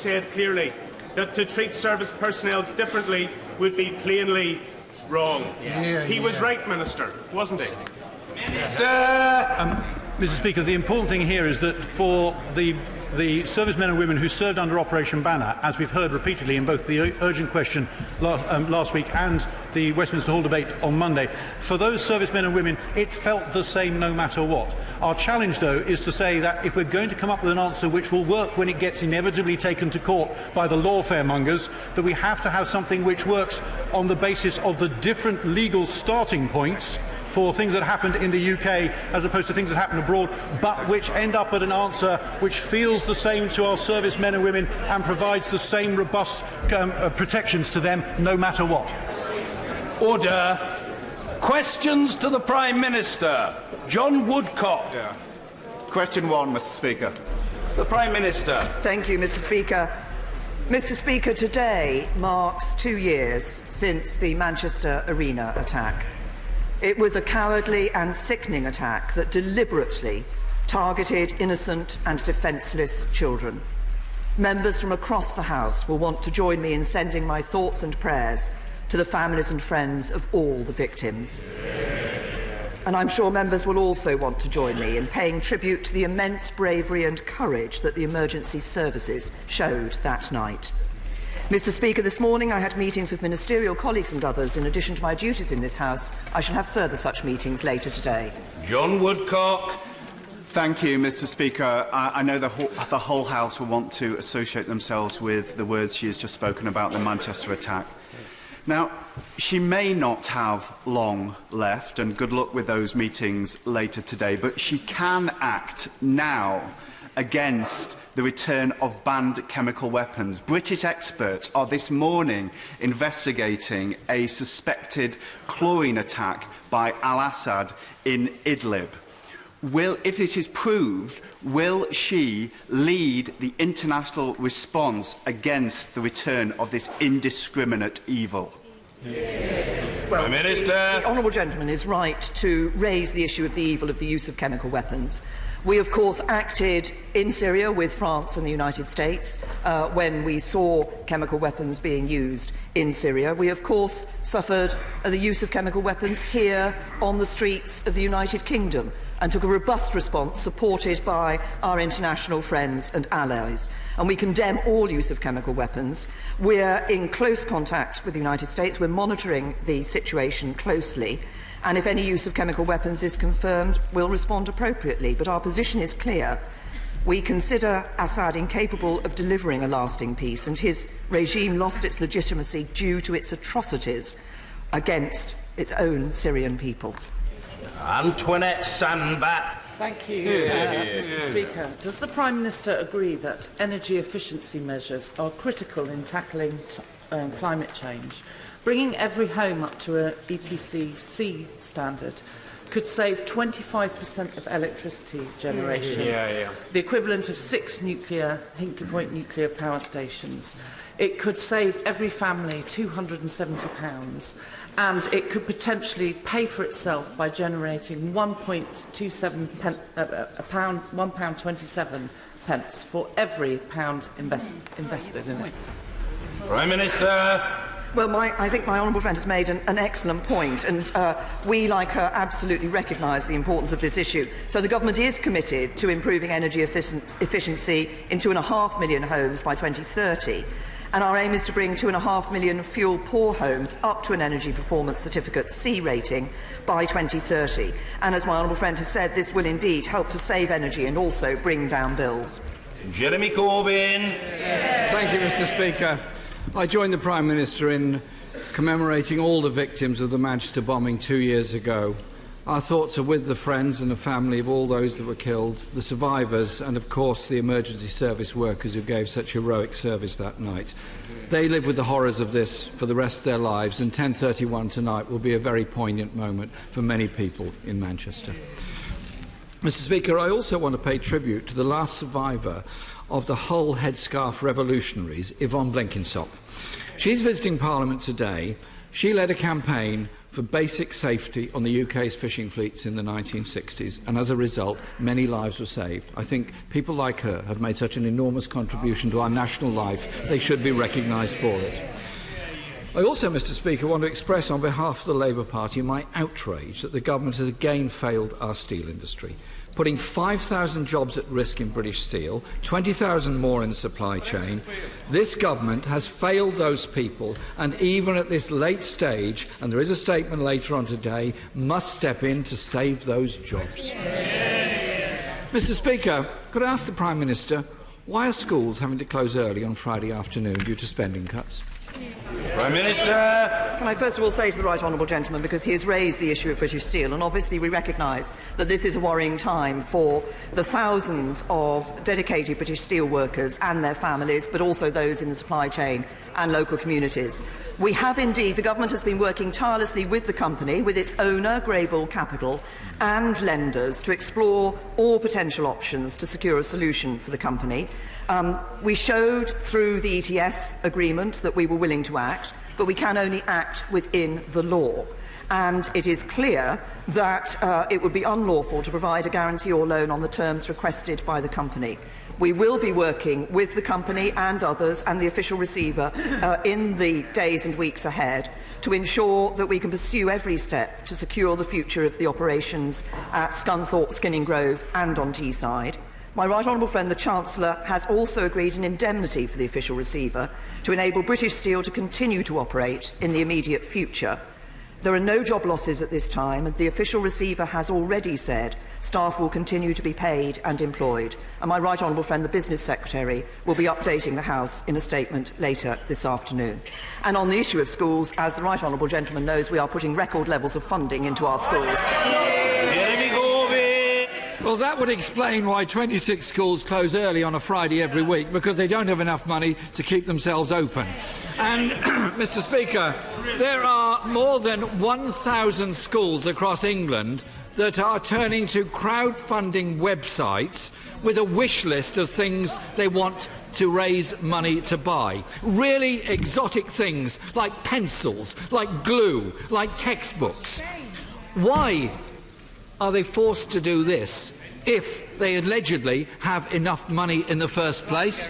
said clearly that to treat service personnel differently would be plainly wrong. He was right, Minister, wasn't he? Mr. Speaker, the important thing here is that for the servicemen and women who served under Operation Banner, as we've heard repeatedly in both the urgent question last week and the Westminster Hall debate on Monday, for those servicemen and women, it felt the same no matter what. Our challenge, though, is to say that if we're going to come up with an answer which will work when it gets inevitably taken to court by the lawfare-mongers, that we have to have something which works on the basis of the different legal starting points for things that happened in the UK as opposed to things that happened abroad, but which end up at an answer which feels the same to our servicemen and women and provides the same robust protections to them no matter what. Order. Questions to the Prime Minister. John Woodcock. Question 1, Mr. Speaker. The Prime Minister. Thank you, Mr. Speaker. Mr. Speaker, today marks 2 years since the Manchester Arena attack. It was a cowardly and sickening attack that deliberately targeted innocent and defenceless children. Members from across the House will want to join me in sending my thoughts and prayers to the families and friends of all the victims. And I'm sure members will also want to join me in paying tribute to the immense bravery and courage that the emergency services showed that night. Mr. Speaker, this morning I had meetings with ministerial colleagues and others. In addition to my duties in this House, I shall have further such meetings later today. John Woodcock. Thank you, Mr. Speaker. I know the whole House will want to associate themselves with the words she has just spoken about the Manchester attack. Now, she may not have long left, and good luck with those meetings later today, but she can act now against the return of banned chemical weapons. British experts are this morning investigating a suspected chlorine attack by al-Assad in Idlib. If it is proved, will she lead the international response against the return of this indiscriminate evil? Well, Prime Minister. The honourable gentleman is right to raise the issue of the evil of the use of chemical weapons. We, of course, acted in Syria with France and the United States when we saw chemical weapons being used in Syria. We, of course, suffered the use of chemical weapons here on the streets of the United Kingdom and took a robust response supported by our international friends and allies. And we condemn all use of chemical weapons. We're in close contact with the United States. We're monitoring the situation closely. And if any use of chemical weapons is confirmed, we'll respond appropriately. But our position is clear. We consider Assad incapable of delivering a lasting peace, and his regime lost its legitimacy due to its atrocities against its own Syrian people. Antoinette Sandbach. Thank you, Mr. Speaker. Does the Prime Minister agree that energy efficiency measures are critical in tackling climate change? Bringing every home up to an EPC C standard could save 25% of electricity generation, the equivalent of 6 Hinkley Point nuclear power stations. It could save every family £270, and it could potentially pay for itself by generating £1.27 for every pound invested in it. Prime Minister. Well, I think my honourable friend has made an excellent point, and we, like her, absolutely recognise the importance of this issue. So the government is committed to improving energy efficiency in 2.5 million homes by 2030. And our aim is to bring 2.5 million fuel-poor homes up to an Energy Performance Certificate C rating by 2030. And as my honourable friend has said, this will indeed help to save energy and also bring down bills. Jeremy Corbyn. Thank you, Mr. Speaker. I join the Prime Minister in commemorating all the victims of the Manchester bombing 2 years ago. Our thoughts are with the friends and the family of all those that were killed, the survivors, and of course the emergency service workers who gave such heroic service that night. They live with the horrors of this for the rest of their lives, and 10:31 tonight will be a very poignant moment for many people in Manchester. Mr. Speaker, I also want to pay tribute to the last survivor of the Hull headscarf revolutionaries, Yvonne Blenkinsop. She's visiting Parliament today. She led a campaign for basic safety on the UK's fishing fleets in the 1960s, and as a result, many lives were saved. I think people like her have made such an enormous contribution to our national life, they should be recognised for it. I also, Mr. Speaker, want to express on behalf of the Labour Party my outrage that the government has again failed our steel industry, putting 5,000 jobs at risk in British Steel, 20,000 more in the supply chain. This government has failed those people, and even at this late stage, and there is a statement later on today, must step in to save those jobs. Mr. Speaker, could I ask the Prime Minister, why are schools having to close early on Friday afternoon due to spending cuts? Prime Minister. Can I first of all say to the right honourable gentleman, because he has raised the issue of British Steel, and obviously we recognise that this is a worrying time for the thousands of dedicated British steel workers and their families, but also those in the supply chain and local communities. We have indeed, the government has been working tirelessly with the company, with its owner, Greybull Capital, and lenders to explore all potential options to secure a solution for the company. We showed through the ETS agreement that we were willing to act, but we can only act within the law. And it is clear that it would be unlawful to provide a guarantee or loan on the terms requested by the company. We will be working with the company and others and the official receiver in the days and weeks ahead to ensure that we can pursue every step to secure the future of the operations at Scunthorpe, Skinning Grove and on Teesside. My right honourable friend, the Chancellor, has also agreed an indemnity for the official receiver to enable British Steel to continue to operate in the immediate future. There are no job losses at this time, and the official receiver has already said staff will continue to be paid and employed. And my right honourable friend, the Business Secretary, will be updating the House in a statement later this afternoon. And on the issue of schools, as the right honourable gentleman knows, we are putting record levels of funding into our schools. Well, that would explain why 26 schools close early on a Friday every week, because they don't have enough money to keep themselves open. And, Mr. Speaker, there are more than 1,000 schools across England that are turning to crowdfunding websites with a wish list of things they want to raise money to buy. Really exotic things like pencils, like glue, like textbooks. Why are they forced to do this if they allegedly have enough money in the first place?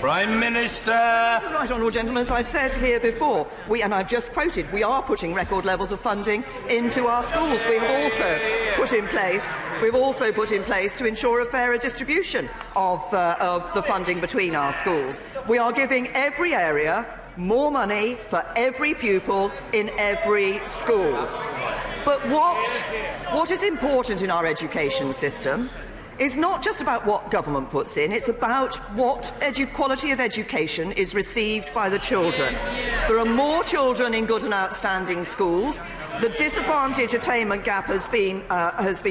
Prime Minister. Right, honourable gentlemen, as I've said here before, and I've just quoted, we are putting record levels of funding into our schools. We have also put in place, to ensure a fairer distribution of the funding between our schools. We are giving every area more money for every pupil in every school. But what is important in our education system is not just about what government puts in, it's about what quality of education is received by the children. There are more children in good and outstanding schools, the disadvantage attainment gap has been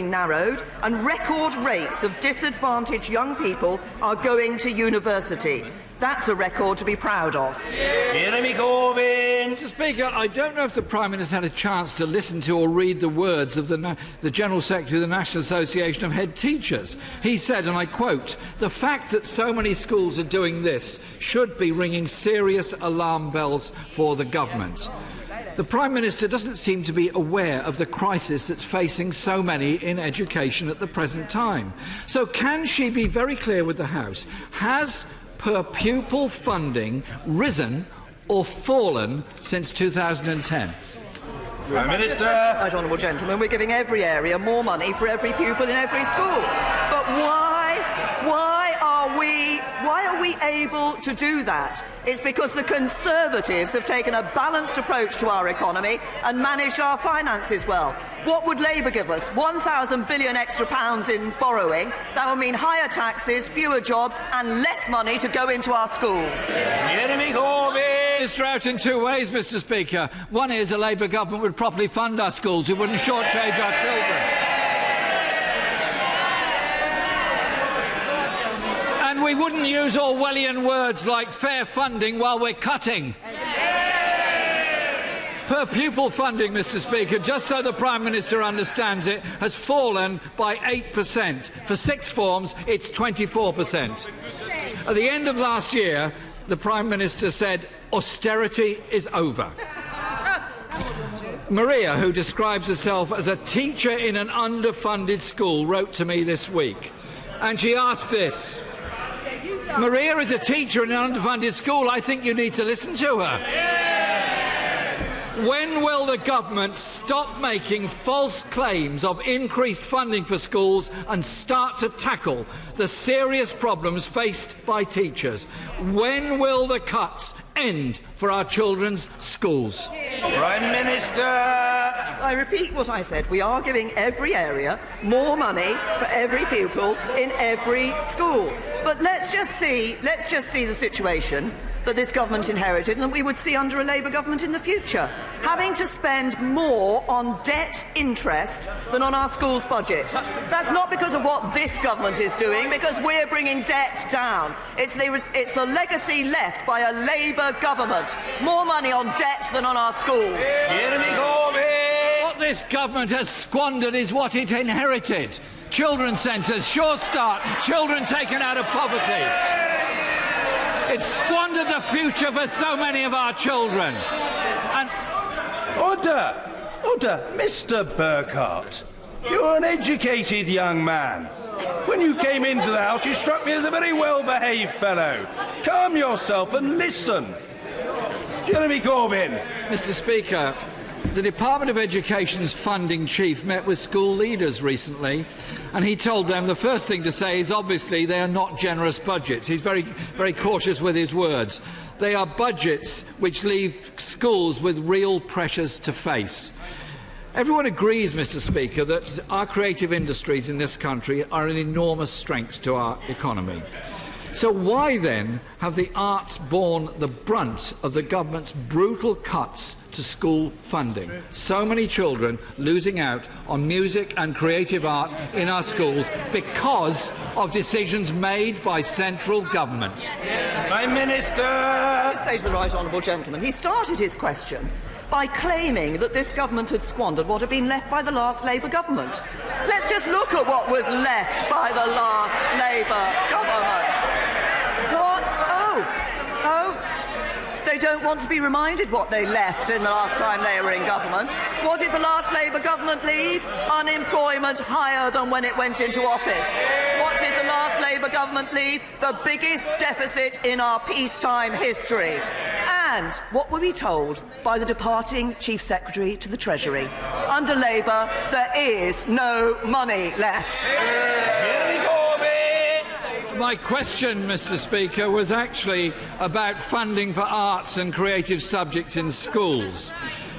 narrowed, and record rates of disadvantaged young people are going to university. That's a record to be proud of. Jeremy Corbyn. Mr. Speaker, I don't know if the Prime Minister had a chance to listen to or read the words of the General Secretary of the National Association of Head Teachers. He said, and I quote, "The fact that so many schools are doing this should be ringing serious alarm bells for the government." The Prime Minister doesn't seem to be aware of the crisis that's facing so many in education at the present time. So can she be very clear with the House? Has per pupil funding risen or fallen since 2010? Prime Minister. Right, honourable gentlemen, we're giving every area more money for every pupil in every school. But why are we able to do that? It's because the Conservatives have taken a balanced approach to our economy and managed our finances well. What would Labour give us? £1,000 billion extra in borrowing. That would mean higher taxes, fewer jobs and less money to go into our schools. Jeremy Corbyn. It's out in two ways, Mr. Speaker. One is a Labour government would properly fund our schools. It wouldn't shortchange our children. And we wouldn't use Orwellian words like fair funding while we're cutting. Per pupil funding, Mr. Speaker, just so the Prime Minister understands it, has fallen by 8%. For sixth forms, it's 24%. At the end of last year, the Prime Minister said austerity is over. Maria, who describes herself as a teacher in an underfunded school, wrote to me this week. And she asked this. Maria is a teacher in an underfunded school. I think you need to listen to her. When will the government stop making false claims of increased funding for schools and start to tackle the serious problems faced by teachers? When will the cuts end for our children's schools? Prime Minister! I repeat what I said. We are giving every area more money for every pupil in every school. But let's just see the situation that this government inherited and that we would see under a Labour government in the future. Having to spend more on debt interest than on our schools' budget. That's not because of what this government is doing, because we're bringing debt down. It's the legacy left by a Labour government. More money on debt than on our schools. Jeremy Corbyn! What this government has squandered is what it inherited. Children's centres, Sure Start, children taken out of poverty. It's squandered the future for so many of our children. And Order! Mr. Burkhardt. You're an educated young man. When you came into the House, you struck me as a very well-behaved fellow. Calm yourself and listen. Jeremy Corbyn. Mr. Speaker, the Department of Education's funding chief met with school leaders recently, and he told them the first thing to say is obviously they are not generous budgets. He's very, very cautious with his words. They are budgets which leave schools with real pressures to face. Everyone agrees, Mr. Speaker, that our creative industries in this country are an enormous strength to our economy. So why then have the arts borne the brunt of the government's brutal cuts to school funding? So many children losing out on music and creative art in our schools because of decisions made by central government. Prime Minister! I say to the right honourable gentleman, he started his question by claiming that this government had squandered what had been left by the last Labour government. Let's just look at what was left by the last Labour government. What? Oh, they don't want to be reminded what they left in the last time they were in government. What did the last Labour government leave? Unemployment higher than when it went into office. What did the last Labour government leave? The biggest deficit in our peacetime history. And what were we told by the departing Chief Secretary to the Treasury? Under Labour, there is no money left. Jeremy Corbyn! My question, Mr. Speaker, was actually about funding for arts and creative subjects in schools.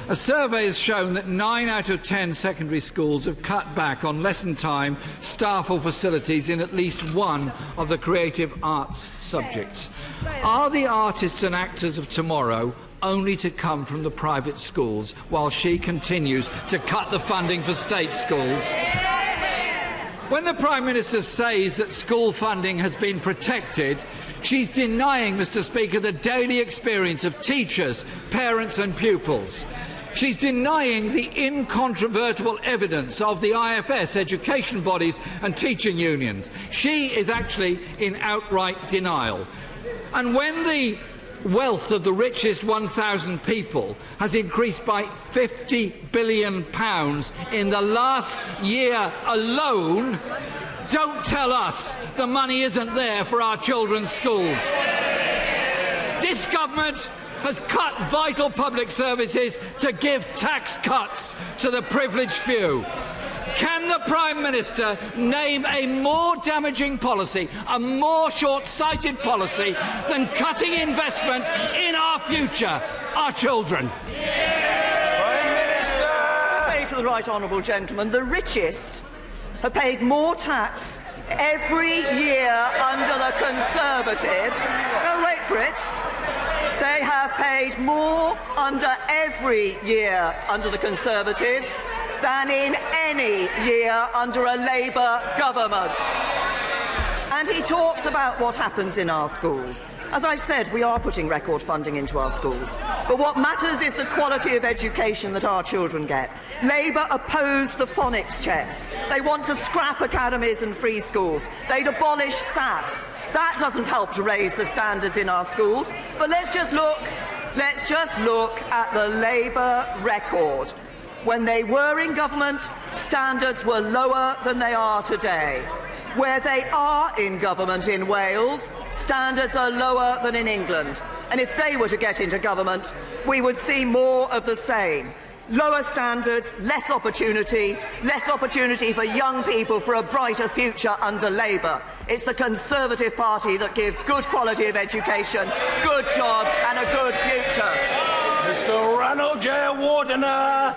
A survey has shown that 9 out of 10 secondary schools have cut back on lesson time, staff or facilities in at least one of the creative arts subjects. Are the artists and actors of tomorrow only to come from the private schools while she continues to cut the funding for state schools? When the Prime Minister says that school funding has been protected, she's denying, Mr. Speaker, the daily experience of teachers, parents and pupils. She's denying the incontrovertible evidence of the IFS, education bodies and teaching unions. She is actually in outright denial. And when the wealth of the richest 1,000 people has increased by £50 billion in the last year alone, don't tell us the money isn't there for our children's schools. This government has cut vital public services to give tax cuts to the privileged few. Can the Prime Minister name a more damaging policy, a more short-sighted policy than cutting investment in our future, our children? Prime Minister! I say to the right honourable gentleman, the richest have paid more tax every year under the Conservatives. No, wait for it. They have paid more under every year under the Conservatives than in any year under a Labour government. And he talks about what happens in our schools. As I've said, we are putting record funding into our schools. But what matters is the quality of education that our children get. Labour oppose the phonics checks. They want to scrap academies and free schools. They'd abolish SATs. That doesn't help to raise the standards in our schools. But let's just look at the Labour record. When they were in government, standards were lower than they are today. Where they are in government in Wales, standards are lower than in England. And if they were to get into government, we would see more of the same. Lower standards, less opportunity for young people for a brighter future under Labour. It's the Conservative Party that give good quality of education, good jobs and a good future. Mr. Ranil Jayawardena.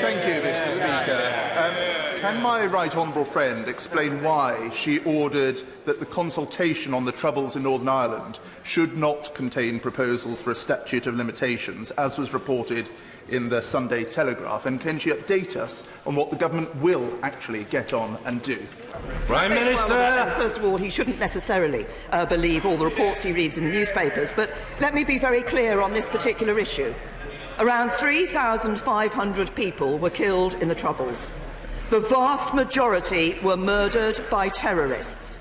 Thank you, Mr. Speaker. Can my right honourable friend explain why she ordered that the consultation on the Troubles in Northern Ireland should not contain proposals for a statute of limitations, as was reported in the Sunday Telegraph? And can she update us on what the government will actually get on and do? Prime Minister! First of all, he shouldn't necessarily believe all the reports he reads in the newspapers, but let me be very clear on this particular issue. Around 3,500 people were killed in the Troubles. The vast majority were murdered by terrorists.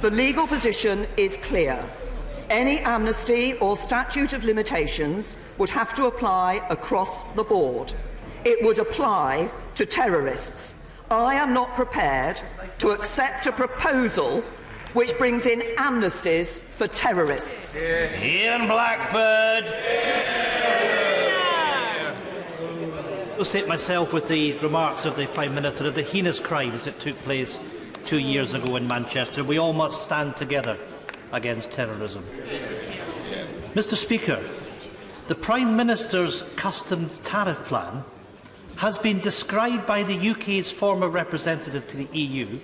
The legal position is clear. Any amnesty or statute of limitations would have to apply across the board. It would apply to terrorists. I am not prepared to accept a proposal which brings in amnesties for terrorists. Ian Blackford. I associate myself with the remarks of the Prime Minister of the heinous crimes that took place 2 years ago in Manchester. We all must stand together against terrorism. Mr. Speaker, the Prime Minister's customs tariff plan has been described by the UK's former representative to the EU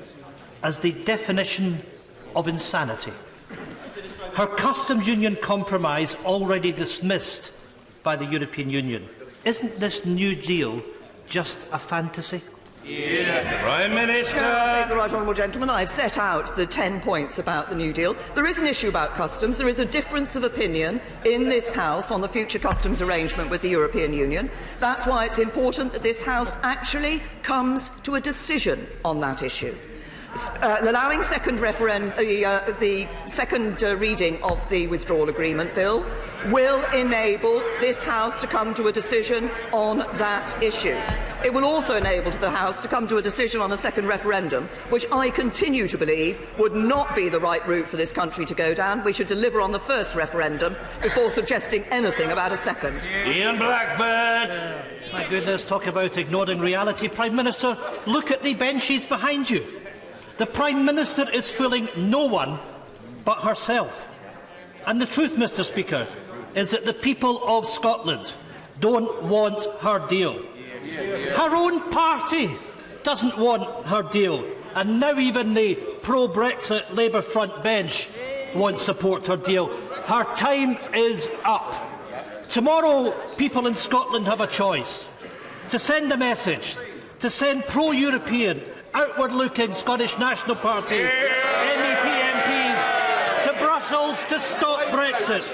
as the definition of insanity. Her customs union compromise already dismissed by the European Union. Isn't this new deal just a fantasy? Yeah. Prime Minister! Says the right honourable gentleman, I've set out the 10 points about the New Deal. There is an issue about customs. There is a difference of opinion in this House on the future customs arrangement with the European Union. That's why it's important that this House actually comes to a decision on that issue. Allowing the second reading of the withdrawal agreement bill will enable this House to come to a decision on that issue. It will also enable the House to come to a decision on a second referendum, which I continue to believe would not be the right route for this country to go down. We should deliver on the first referendum before suggesting anything about a second. Ian Blackford! My goodness, talk about ignoring reality. Prime Minister, look at the benches behind you. The Prime Minister is fooling no one but herself. And the truth, Mr. Speaker, is that the people of Scotland don't want her deal. Her own party doesn't want her deal. And now even the pro-Brexit Labour front bench won't support her deal. Her time is up. Tomorrow, people in Scotland have a choice. To send a message, to send pro-European, outward-looking Scottish National Party MEP MPs to Brussels to stop Brexit.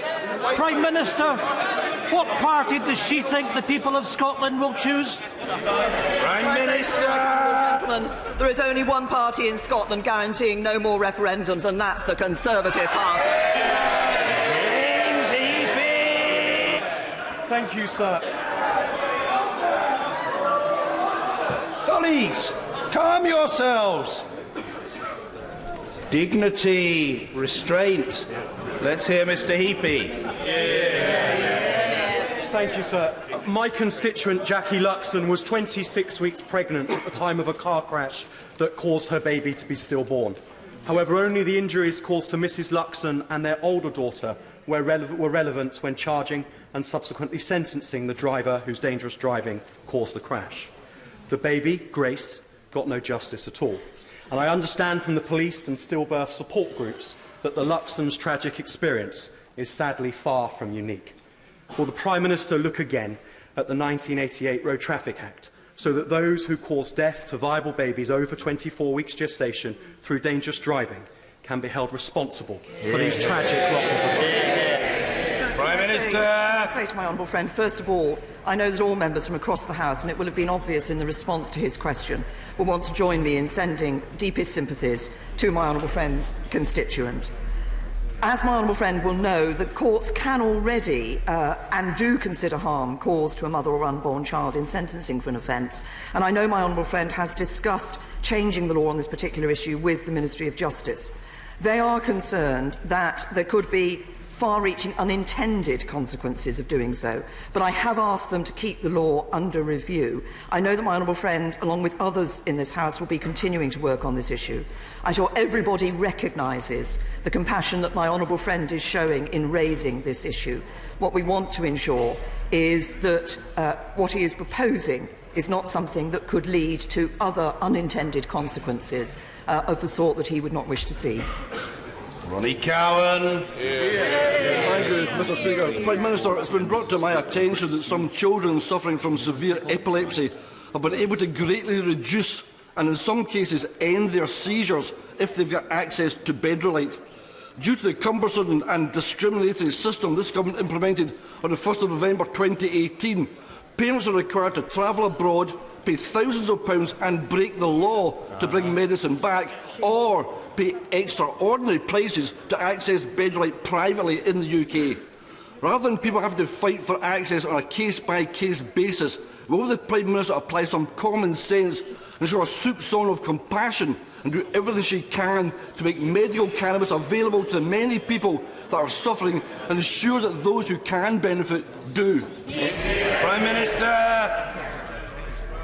Prime Minister, what party does she think the people of Scotland will choose? Prime Minister! There is only one party in Scotland guaranteeing no more referendums, and that's the Conservative Party. James Heappey! Thank you, sir. Colleagues, calm yourselves. Dignity, restraint. Let's hear Mr. Heappey. Thank you, sir. My constituent, Jackie Luxon, was 26 weeks pregnant at the time of a car crash that caused her baby to be stillborn. However, only the injuries caused to Mrs. Luxon and their older daughter were relevant when charging and subsequently sentencing the driver whose dangerous driving caused the crash. The baby, Grace, got no justice at all. And I understand from the police and stillbirth support groups that the Luxon's tragic experience is sadly far from unique. Will the Prime Minister look again at the 1988 Road Traffic Act so that those who cause death to viable babies over 24 weeks gestation through dangerous driving can be held responsible for these tragic losses of life? Prime Minister! I say to my honourable friend, first of all, I know that all members from across the House, and it will have been obvious in the response to his question, will want to join me in sending deepest sympathies to my honourable friend's constituent. As my honourable friend will know, the courts can already and do consider harm caused to a mother or unborn child in sentencing for an offence, and I know my honourable friend has discussed changing the law on this particular issue with the Ministry of Justice. They are concerned that there could be far-reaching unintended consequences of doing so, but I have asked them to keep the law under review. I know that my honourable friend, along with others in this House, will be continuing to work on this issue. I'm sure everybody recognises the compassion that my honourable friend is showing in raising this issue. What we want to ensure is that what he is proposing is not something that could lead to other unintended consequences of the sort that he would not wish to see. Ronnie Cowan. Thank you, Mr. Speaker. Prime Minister, it's been brought to my attention that some children suffering from severe epilepsy have been able to greatly reduce and in some cases end their seizures if they've got access to bedrolite. Due to the cumbersome and discriminatory system this government implemented on the 1st of November 2018, parents are required to travel abroad, pay thousands of pounds and break the law to bring medicine back, or pay extraordinary prices to access bedrolite privately in the UK. Rather than people having to fight for access on a case-by-case basis, will the Prime Minister apply some common sense and show a soupçon of compassion and do everything she can to make medical cannabis available to the many people that are suffering and ensure that those who can benefit do? Prime Minister!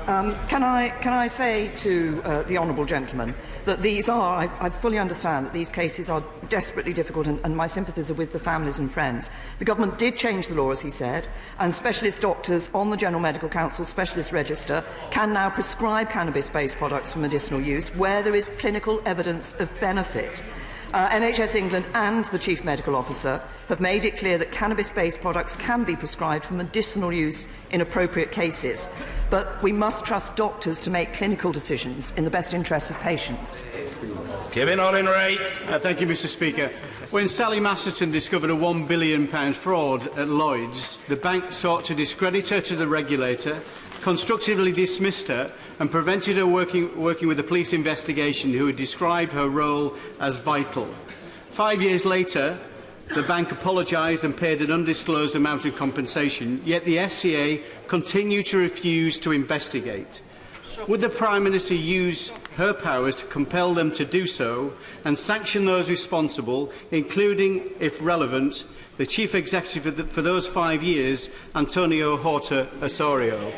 Can I say to the honourable gentleman that these are, I fully understand that these cases are desperately difficult and my sympathies are with the families and friends. The government did change the law, as he said, and specialist doctors on the General Medical Council Specialist Register can now prescribe cannabis-based products for medicinal use where there is clinical evidence of benefit. NHS England and the Chief Medical Officer have made it clear that cannabis-based products can be prescribed for medicinal use in appropriate cases, but we must trust doctors to make clinical decisions in the best interests of patients. Kevin Ollinwright. Thank you, Mr. Speaker. When Sally Masterton discovered a £1 billion fraud at Lloyds, the bank sought to discredit her to the regulator, constructively dismissed her and prevented her working with the police investigation, who had described her role as vital. 5 years later, the bank apologised and paid an undisclosed amount of compensation, yet the FCA continued to refuse to investigate. Would the Prime Minister use her powers to compel them to do so and sanction those responsible, including, if relevant, the Chief Executive for those 5 years, Antonio Horta Osorio?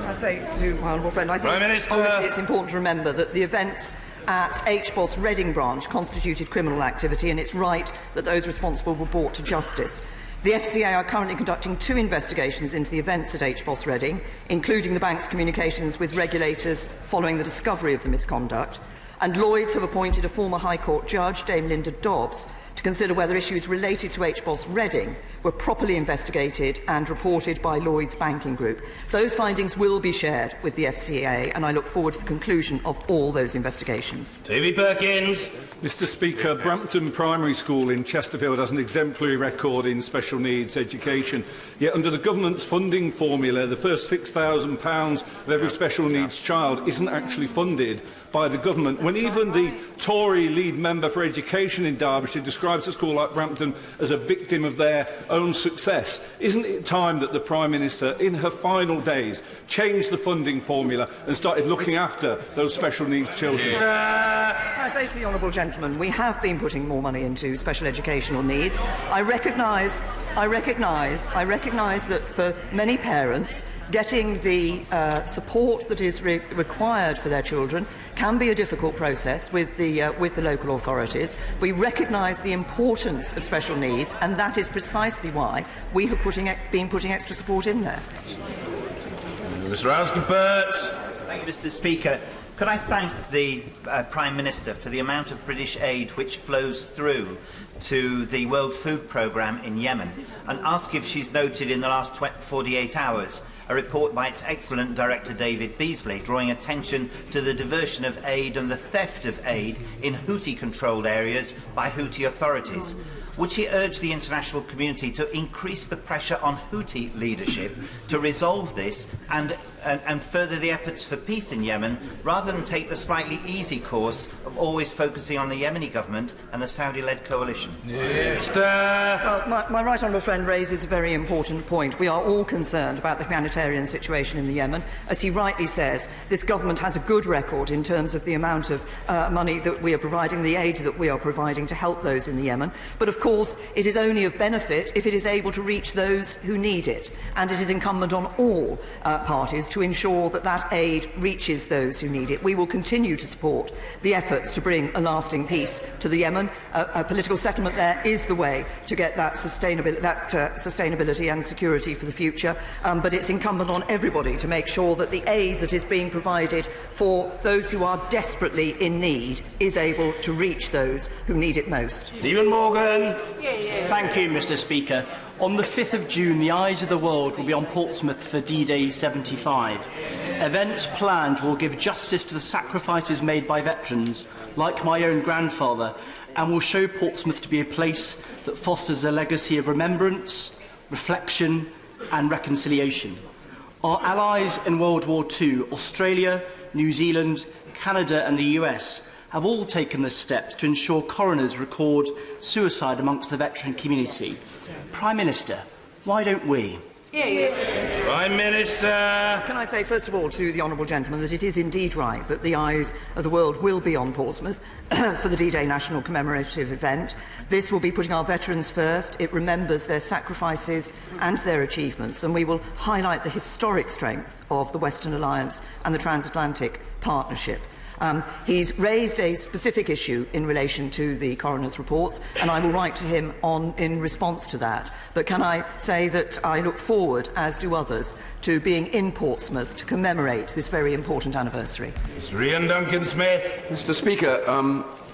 I say to my honourable friend, I think obviously it's important to remember that the events at HBOS Reading branch constituted criminal activity, and it's right that those responsible were brought to justice. The FCA are currently conducting 2 investigations into the events at HBOS Reading, including the bank's communications with regulators following the discovery of the misconduct, and Lloyds have appointed a former High Court judge, Dame Linda Dobbs, to consider whether issues related to HBOS Reading were properly investigated and reported by Lloyds Banking Group. Those findings will be shared with the FCA, and I look forward to the conclusion of all those investigations. Toby Perkins. Mr. Speaker, Brampton Primary School in Chesterfield has an exemplary record in special needs education. Yet under the government's funding formula, the first £6,000 of every special needs child isn't actually funded by the government, when even the Tory lead member for education in Derbyshire describes a school like Brampton as a victim of their own success. Isn't it time that the Prime Minister, in her final days, changed the funding formula and started looking after those special needs children? I say to the honourable gentleman, we have been putting more money into special educational needs. I recognise that for many parents, getting the support that is required for their children can be a difficult process with the local authorities. We recognise the importance of special needs, and that is precisely why we have been putting extra support in there. Mr. Alston-Burt. Thank you, Mr. Speaker. Could I thank the Prime Minister for the amount of British aid which flows through to the World Food Programme in Yemen, and ask if she's noted in the last 48 hours a report by its excellent Director David Beasley drawing attention to the diversion of aid and the theft of aid in Houthi-controlled areas by Houthi authorities. Would she urge the international community to increase the pressure on Houthi leadership to resolve this and and further the efforts for peace in Yemen, rather than take the slightly easy course of always focusing on the Yemeni government and the Saudi-led coalition? Well, my right honourable friend raises a very important point. We are all concerned about the humanitarian situation in the Yemen. As he rightly says, this government has a good record in terms of the amount of money that we are providing, the aid that we are providing to help those in the Yemen. But of course, it is only of benefit if it is able to reach those who need it. And it is incumbent on all parties to ensure that that aid reaches those who need it. We will continue to support the efforts to bring a lasting peace to the Yemen. A political settlement there is the way to get that sustainability and security for the future. But it's incumbent on everybody to make sure that the aid that is being provided for those who are desperately in need is able to reach those who need it most. Stephen Morgan. Thank you, Mr. Speaker. On the 5th of June, the eyes of the world will be on Portsmouth for D-Day 75. Events planned will give justice to the sacrifices made by veterans, like my own grandfather, and will show Portsmouth to be a place that fosters a legacy of remembrance, reflection and reconciliation. Our allies in World War II, Australia, New Zealand, Canada and the US, have all taken the steps to ensure coroners record suicide amongst the veteran community. Prime Minister, why don't we? Prime Minister. Can I say, first of all, to the honourable gentleman that it is indeed right that the eyes of the world will be on Portsmouth for the D-Day National Commemorative event. This will be putting our veterans first. It remembers their sacrifices and their achievements, and we will highlight the historic strength of the Western Alliance and the transatlantic partnership. He's raised a specific issue in relation to the coroner's reports, and I will write to him in response to that. But can I say that I look forward, as do others, to being in Portsmouth to commemorate this very important anniversary. Mr. Ian Duncan-Smith. Mr. Speaker,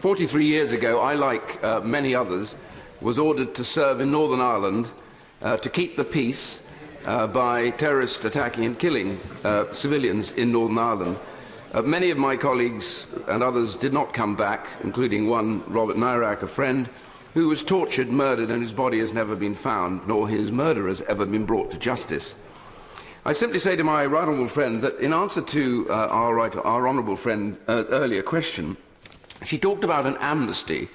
43 years ago, I, like many others, was ordered to serve in Northern Ireland to keep the peace by terrorists attacking and killing civilians in Northern Ireland. Many of my colleagues and others did not come back, including one, Robert Nairac, a friend, who was tortured, murdered, and his body has never been found, nor his murderers ever been brought to justice. I simply say to my right honourable friend that in answer to our honourable friend's earlier question, she talked about an amnesty.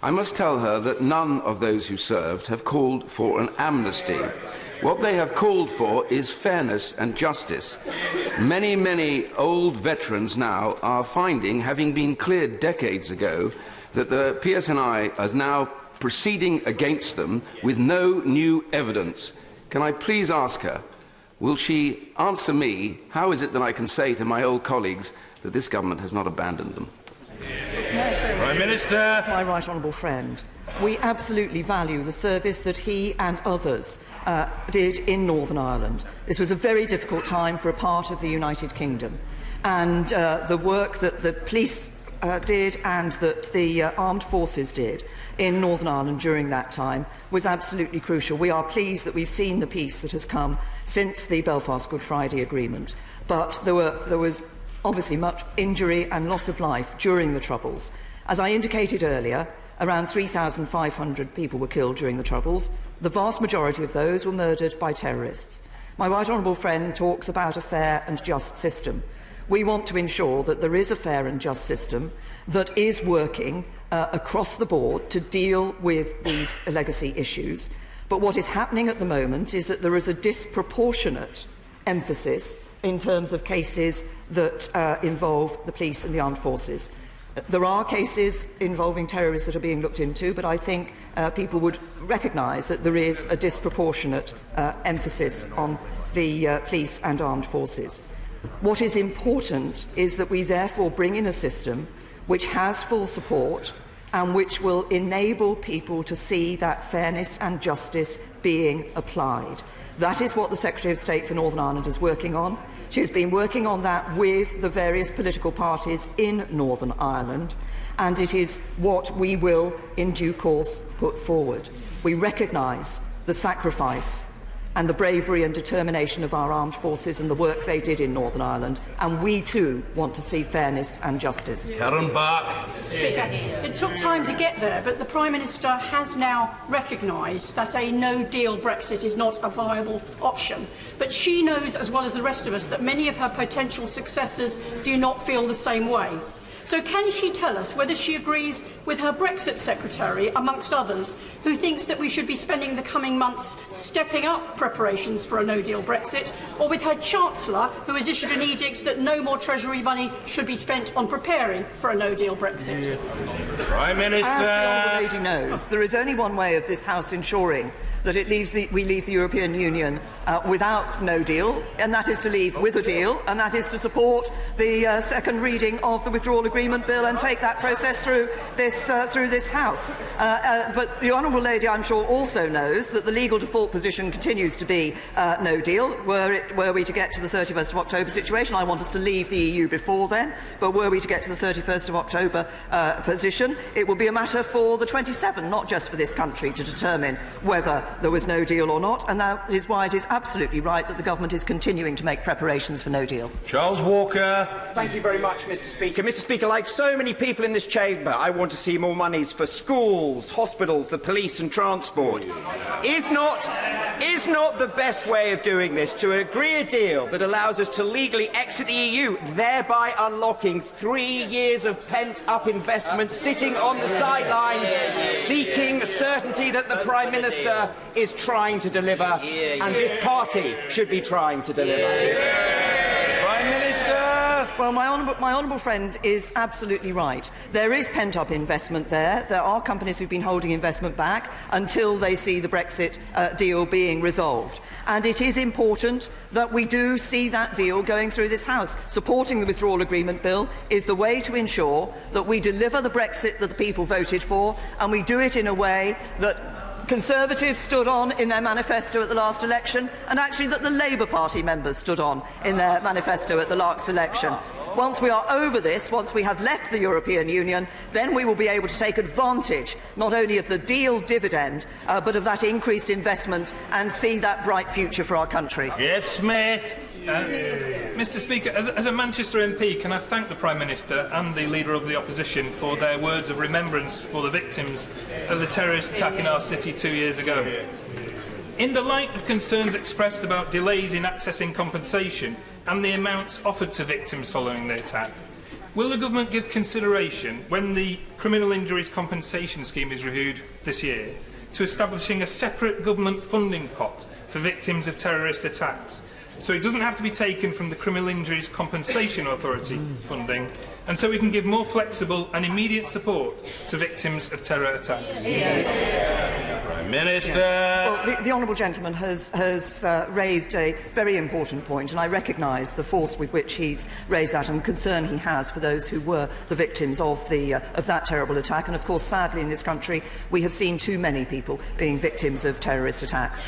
I must tell her that none of those who served have called for an amnesty. What they have called for is fairness and justice. Many, many old veterans now are finding, having been cleared decades ago, that the PSNI is now proceeding against them with no new evidence. Can I please ask her, will she answer me, how is it that I can say to my old colleagues that this government has not abandoned them? Prime Minister. My right honourable friend, we absolutely value the service that he and others did in Northern Ireland. This was a very difficult time for a part of the United Kingdom, and the work that the police did and that the armed forces did in Northern Ireland during that time was absolutely crucial. We are pleased that we've seen the peace that has come since the Belfast Good Friday Agreement, but there was obviously much injury and loss of life during the Troubles. As I indicated earlier, around 3,500 people were killed during the Troubles. The vast majority of those were murdered by terrorists. My right honourable friend talks about a fair and just system. We want to ensure that there is a fair and just system that is working across the board to deal with these legacy issues. But what is happening at the moment is that there is a disproportionate emphasis in terms of cases that involve the police and the armed forces. There are cases involving terrorists that are being looked into, but I think people would recognise that there is a disproportionate emphasis on the police and armed forces. What is important is that we therefore bring in a system which has full support and which will enable people to see that fairness and justice being applied. That is what the Secretary of State for Northern Ireland is working on. She has been working on that with the various political parties in Northern Ireland, and it is what we will, in due course, put forward. We recognise the sacrifice and the bravery and determination of our armed forces and the work they did in Northern Ireland, and we too want to see fairness and justice. Karen Bach. Speaker, it took time to get there, but the Prime Minister has now recognised that a no-deal Brexit is not a viable option. But she knows, as well as the rest of us, that many of her potential successors do not feel the same way. So can she tell us whether she agrees with her Brexit Secretary, amongst others, who thinks that we should be spending the coming months stepping up preparations for a no-deal Brexit, or with her Chancellor, who has issued an edict that no more Treasury money should be spent on preparing for a no-deal Brexit? Prime Minister. As the Honourable Lady knows, there is only one way of this House ensuring that we leave the European Union without no deal, and that is to leave with a deal, and that is to support the second reading of the Withdrawal Agreement Bill and take that process through this House. But the Honourable Lady, I'm sure, also knows that the legal default position continues to be no deal. Were we to get to the 31st of October situation, I want us to leave the EU before then, but were we to get to the 31st of October position, it will be a matter for the 27, not just for this country, to determine whether there was no deal or not, and that is why it is absolutely right that the government is continuing to make preparations for no deal. Charles Walker. Thank you very much, Mr. Speaker. Mr. Speaker, like so many people in this chamber, I want to see more monies for schools, hospitals, the police and transport. Is not the best way of doing this to agree a deal that allows us to legally exit the EU, thereby unlocking 3 years of pent-up investment sitting on the sidelines, seeking certainty that the Prime Minister is trying to deliver, and this party should be trying to deliver? Prime Minister. Well, my honourable friend is absolutely right. There is pent-up investment there. There are companies who've been holding investment back until they see the Brexit deal being resolved. And it is important that we do see that deal going through this House. Supporting the Withdrawal Agreement Bill is the way to ensure that we deliver the Brexit that the people voted for, and we do it in a way that Conservatives stood on in their manifesto at the last election, and actually that the Labour Party members stood on in their manifesto at the last election. Once we are over this, once we have left the European Union, then we will be able to take advantage not only of the deal dividend, but of that increased investment and see that bright future for our country. Jeff Smith. Mr. Speaker, as a Manchester MP, can I thank the Prime Minister and the Leader of the Opposition for their words of remembrance for the victims of the terrorist attack in our city 2 years ago. In the light of concerns expressed about delays in accessing compensation and the amounts offered to victims following the attack, will the Government give consideration, when the Criminal Injuries Compensation Scheme is reviewed this year, to establishing a separate government funding pot for victims of terrorist attacks, so it doesn't have to be taken from the Criminal Injuries Compensation Authority funding, and so we can give more flexible and immediate support to victims of terror attacks? Prime Minister. Yes. Well, the honourable gentleman has raised a very important point, and I recognise the force with which he's raised that and concern he has for those who were the victims of that terrible attack. And of course, sadly, in this country, we have seen too many people being victims of terrorist attacks.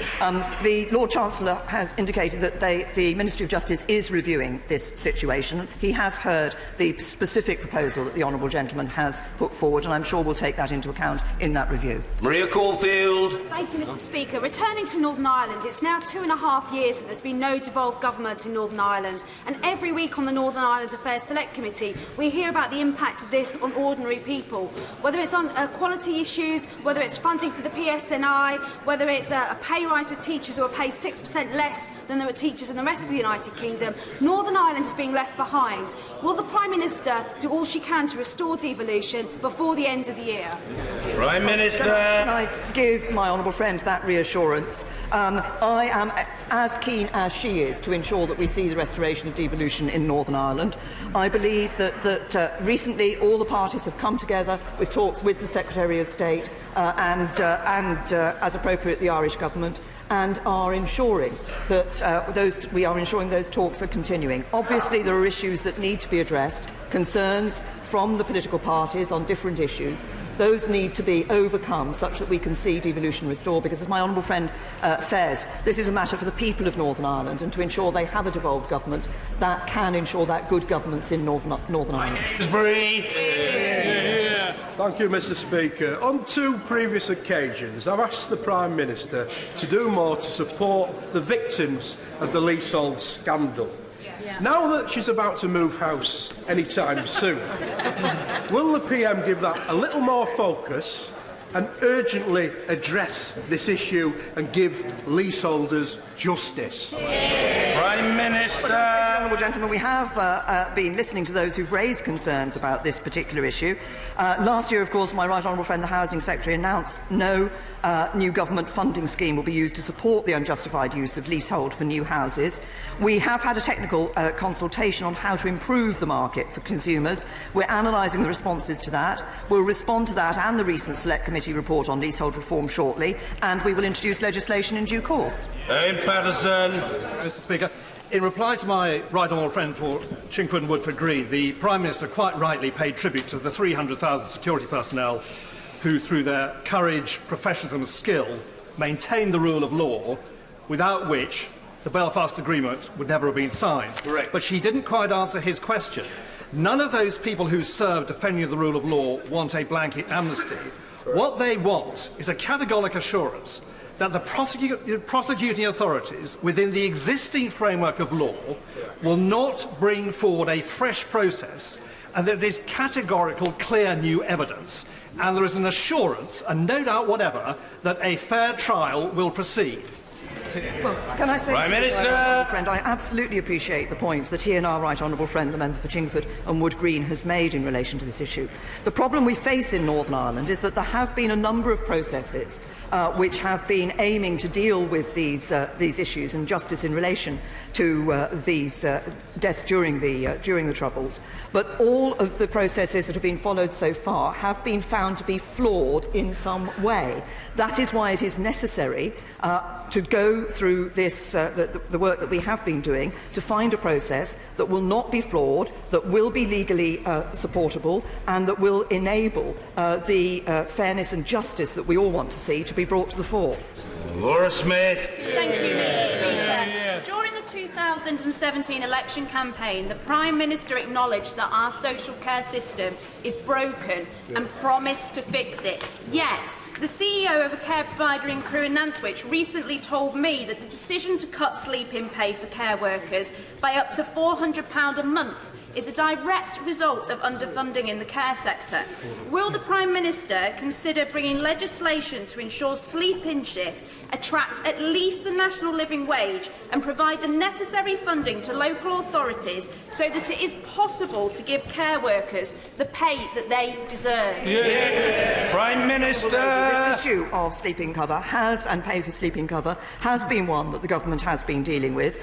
The Lord Chancellor has indicated that the Ministry of Justice is reviewing this situation. He has heard the specific proposal that the honourable gentleman has put forward, and I'm sure we'll take that into account in that review. Maria Caulfield. Thank you, Mr. Speaker. Returning to Northern Ireland, it's now 2.5 years that there's been no devolved government in Northern Ireland, and every week on the Northern Ireland Affairs Select Committee we hear about the impact of this on ordinary people, whether it's on quality issues, whether it's funding for the PSNI, whether it's a pay rise for teachers who are paid 6% less than there are teachers in the rest of the United Kingdom. Northern Ireland is being left behind. Will the Prime Minister do all she can to restore devolution before the end of the year? Prime Minister. Can I give my honourable friend that reassurance? I am as keen as she is to ensure that we see the restoration of devolution in Northern Ireland. I believe that recently all the parties have come together with talks with the Secretary of State and as appropriate, the Irish Government, and are ensuring that those talks are continuing. Obviously, there are issues that need to be addressed, concerns from the political parties on different issues. Those need to be overcome such that we can see devolution restored, because, as my honourable friend says, this is a matter for the people of Northern Ireland, and to ensure they have a devolved government that can ensure that good governance in Northern Ireland. Eddisbury. Thank you, Mr. Speaker. On 2 previous occasions, I've asked the Prime Minister to do more to support the victims of the leasehold scandal. Now that she's about to move house any time soon, will the PM give that a little more focus and urgently address this issue and give leaseholders justice? Prime Minister. Honourable gentlemen, we have been listening to those who've raised concerns about this particular issue. Last year, of course, my right honourable friend, the Housing Secretary, announced no new government funding scheme will be used to support the unjustified use of leasehold for new houses. We have had a technical consultation on how to improve the market for consumers. We're analysing the responses to that. We'll respond to that and the recent Select Committee report on leasehold reform shortly, and we will introduce legislation in due course. Patterson. Mr. Speaker, in reply to my right honourable friend for Chingford and Woodford Green, the Prime Minister quite rightly paid tribute to the 300,000 security personnel who, through their courage, professionalism and skill, maintained the rule of law, without which the Belfast Agreement would never have been signed. Correct. But she didn't quite answer his question. None of those people who served defending the rule of law want a blanket amnesty. What they want is a categorical assurance that the prosecuting authorities, within the existing framework of law, will not bring forward a fresh process, and that it is categorical, clear new evidence, and there is an assurance, and no doubt whatever, that a fair trial will proceed. Well, can I say, Prime Minister, friend, I absolutely appreciate the point that he and our right honourable friend, the member for Chingford and Wood Green, has made in relation to this issue. The problem we face in Northern Ireland is that there have been a number of processes which have been aiming to deal with these issues and justice in relation to these deaths during the Troubles. But all of the processes that have been followed so far have been found to be flawed in some way. That is why it is necessary to go through this, the work that we have been doing, to find a process that will not be flawed, that will be legally supportable, and that will enable the fairness and justice that we all want to see to be brought to the fore. Laura Smith. Thank you, Mr. Speaker. During the 2017 election campaign, the Prime Minister acknowledged that our social care system is broken and promised to fix it. Yet, the CEO of a care provider in Crewe and Nantwich recently told me that the decision to cut sleep-in pay for care workers by up to £400 a month is a direct result of underfunding in the care sector. Will the Prime Minister consider bringing legislation to ensure sleep-in shifts attract at least the national living wage and provide the necessary funding to local authorities so that it is possible to give care workers the pay that they deserve? Prime Minister. This issue of sleeping cover and pay for sleeping cover has been one that the government has been dealing with.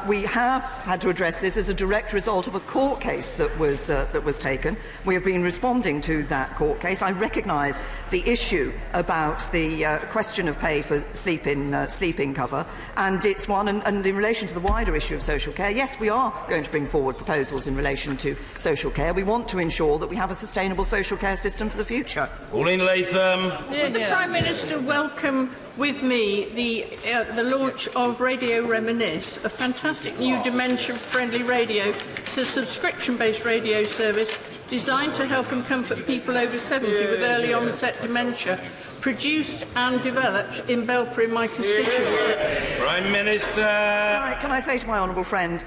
We have had to address this as a direct result of a court case that was taken. We have been responding to that court case. I recognise the issue about the question of pay for sleeping cover, and it's one. And in relation to the wider issue of social care, yes, we are going to bring forward proposals in relation to social care. We want to ensure that we have a sustainable social care system for the future. Pauline Latham. Would the Prime Minister welcome with me the launch of Radio Reminisce, a fantastic new dementia-friendly radio? It's a subscription-based radio service designed to help and comfort people over 70 with early onset dementia, produced and developed in Belper in my constituency. Prime Minister. Can I say to my honourable friend,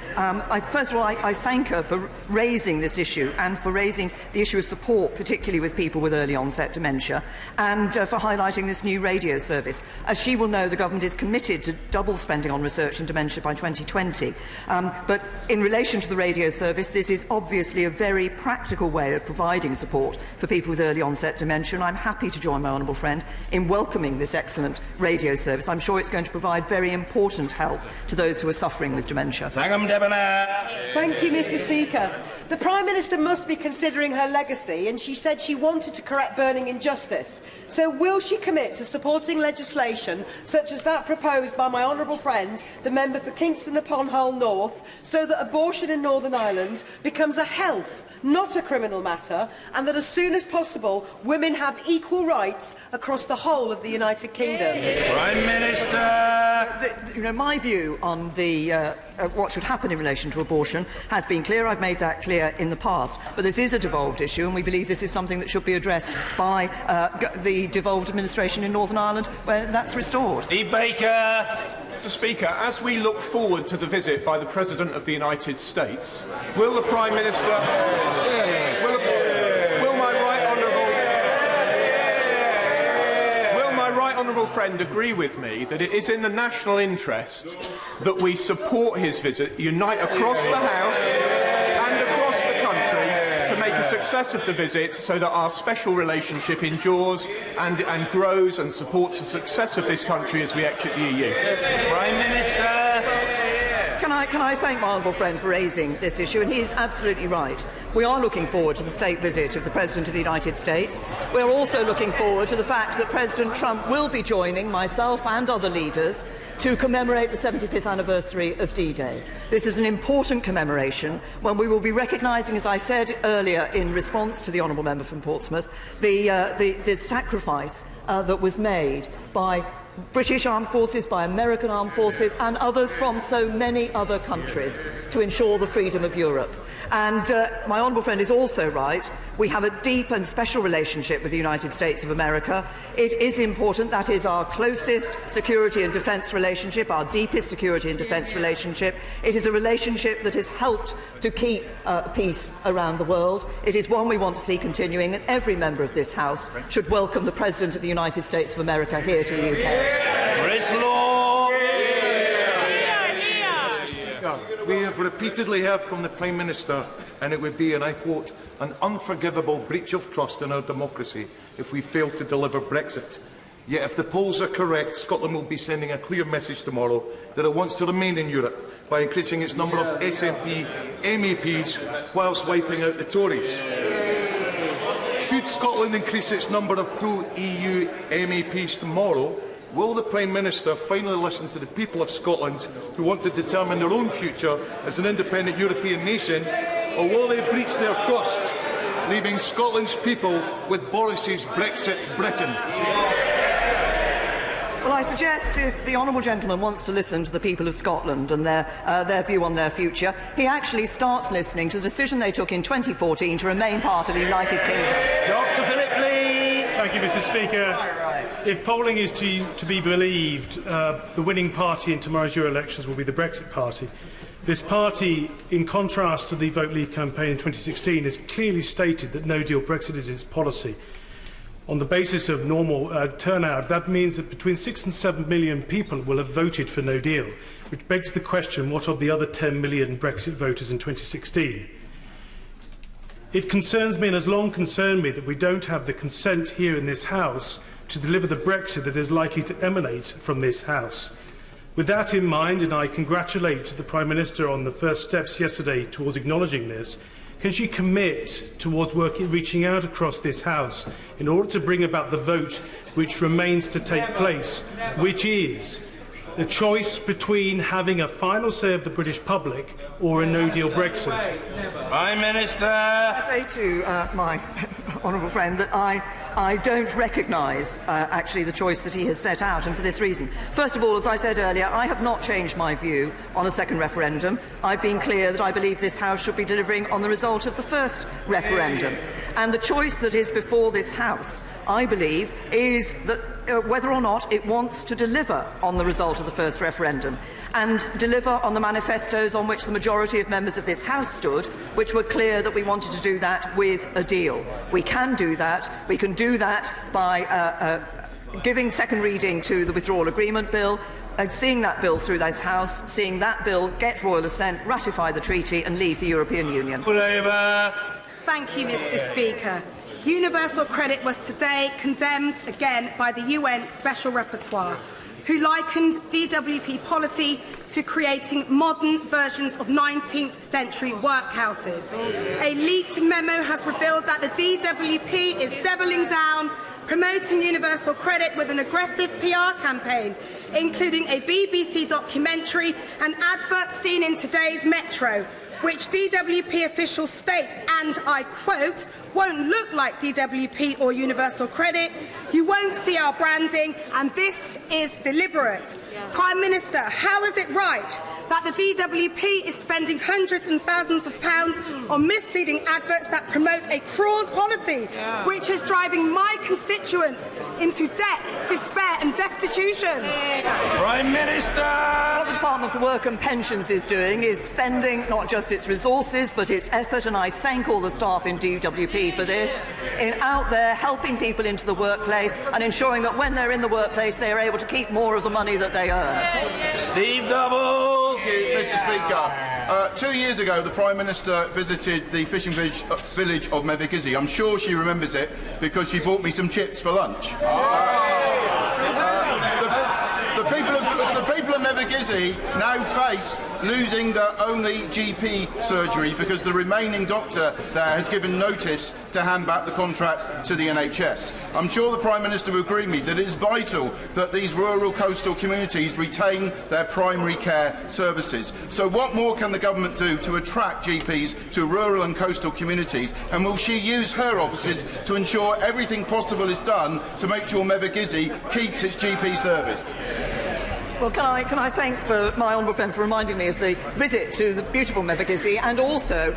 first of all, I thank her for raising this issue and for raising the issue of support, particularly with people with early onset dementia, and for highlighting this new radio service. As she will know, the government is committed to double spending on research in dementia by 2020. But in relation to the radio service, this is obviously a very practical way of providing support for people with early onset dementia, and I'm happy to join my honourable friend in welcoming this excellent radio service. I'm sure it's going to provide very important help to those who are suffering with dementia. Thank you, Mr. Speaker. The Prime Minister must be considering her legacy, and she said she wanted to correct burning injustice. So will she commit to supporting legislation such as that proposed by my honourable friend, the member for Kingston upon Hull North, so that abortion in Northern Ireland becomes a health, not a criminal matter, and that as soon as possible women have equal rights across the whole of the United Kingdom? Prime Minister. My view on what should happen in relation to abortion has been clear. I've made that clear in the past. But this is a devolved issue, and we believe this is something that should be addressed by the devolved administration in Northern Ireland, where that's restored. Mr. Speaker, as we look forward to the visit by the President of the United States, will the Prime Minister... Will my right honourable friend agree with me that it is in the national interest that we support his visit, unite across the House and across the country to make a success of the visit so that our special relationship endures and grows and supports the success of this country as we exit the EU? Prime Minister. Can I thank my honourable friend for raising this issue, and he is absolutely right. We are looking forward to the state visit of the President of the United States. We are also looking forward to the fact that President Trump will be joining myself and other leaders to commemorate the 75th anniversary of D-Day. This is an important commemoration when we will be recognising, as I said earlier in response to the honourable member from Portsmouth, the sacrifice that was made by British armed forces, by American armed forces and others from so many other countries to ensure the freedom of Europe. And my honourable friend is also right. We have a deep and special relationship with the United States of America. It is important. That is our closest security and defence relationship, our deepest security and defence relationship. It is a relationship that has helped to keep peace around the world. It is one we want to see continuing, and every member of this House should welcome the President of the United States of America here to the UK. Praise Lord! We have repeatedly heard from the Prime Minister, and it would be, and I quote, an unforgivable breach of trust in our democracy if we fail to deliver Brexit. Yet if the polls are correct, Scotland will be sending a clear message tomorrow that it wants to remain in Europe by increasing its number of SNP MEPs whilst wiping out the Tories. Should Scotland increase its number of pro-EU MEPs tomorrow, will the Prime Minister finally listen to the people of Scotland who want to determine their own future as an independent European nation, or will they breach their trust, leaving Scotland's people with Boris's Brexit Britain? Well, I suggest if the honourable gentleman wants to listen to the people of Scotland and their view on their future, he actually starts listening to the decision they took in 2014 to remain part of the United Kingdom. Dr. Philip Lee. Thank you, Mr. Speaker. If polling is to be believed, the winning party in tomorrow's Euro elections will be the Brexit Party. This party, in contrast to the Vote Leave campaign in 2016, has clearly stated that no-deal Brexit is its policy. On the basis of normal turnout, that means that between 6 and 7 million people will have voted for no deal, which begs the question, what of the other 10 million Brexit voters in 2016? It concerns me, and has long concerned me, that we don't have the consent here in this House to deliver the Brexit that is likely to emanate from this House. With that in mind, and I congratulate the Prime Minister on the first steps yesterday towards acknowledging this, can she commit towards reaching out across this House in order to bring about the vote which remains to take place, which is the choice between having a final say of the British public or a no-deal Brexit? Prime Minister. I say to my honourable friend that I don't recognise actually the choice that he has set out, and for this reason. First of all, as I said earlier, I have not changed my view on a second referendum. I've been clear that I believe this House should be delivering on the result of the first referendum. And the choice that is before this House, I believe, is that whether or not it wants to deliver on the result of the first referendum and deliver on the manifestos on which the majority of members of this House stood, which were clear that we wanted to do that with a deal. We can do that. We can do that by giving second reading to the withdrawal agreement bill, seeing that bill through this House, seeing that bill get royal assent, ratify the treaty and leave the European Union. Thank you, Mr. Speaker. Universal credit was today condemned again by the UN Special Rapporteur, who likened DWP policy to creating modern versions of 19th century workhouses. A leaked memo has revealed that the DWP is doubling down, promoting universal credit with an aggressive PR campaign, including a BBC documentary and adverts seen in today's Metro, which DWP officials state, and I quote, won't look like DWP or Universal Credit. You won't see our branding, and this is deliberate. Prime Minister, how is it right that the DWP is spending hundreds and thousands of pounds on misleading adverts that promote a cruel policy, which is driving my constituents into debt, despair and destitution? Prime Minister! What the Department for Work and Pensions is doing is spending not just its resources but its effort, and I thank all the staff in DWP for this, in out there helping people into the workplace and ensuring that when they're in the workplace they are able to keep more of the money that they earn. Steve Double! Thank you, Mr. Speaker. 2 years ago, the Prime Minister visited the fishing village of Mevagissey. I'm sure she remembers it because she bought me some chips for lunch. The people of Mevagissey now face losing their only GP surgery because the remaining doctor there has given notice to hand back the contract to the NHS. I'm sure the Prime Minister will agree with me that it is vital that these rural coastal communities retain their primary care services. So what more can the government do to attract GPs to rural and coastal communities, and will she use her offices to ensure everything possible is done to make sure Mevagissey keeps its GP service? Well, can I thank my honourable friend for reminding me of the visit to the beautiful Mevagissey, and also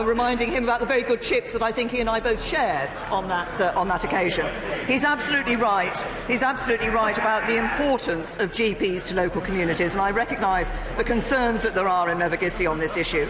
reminding him about the very good chips that I think he and I both shared on that occasion. He's absolutely right. He's absolutely right about the importance of GPs to local communities, and I recognise the concerns that there are in Mevagissey on this issue.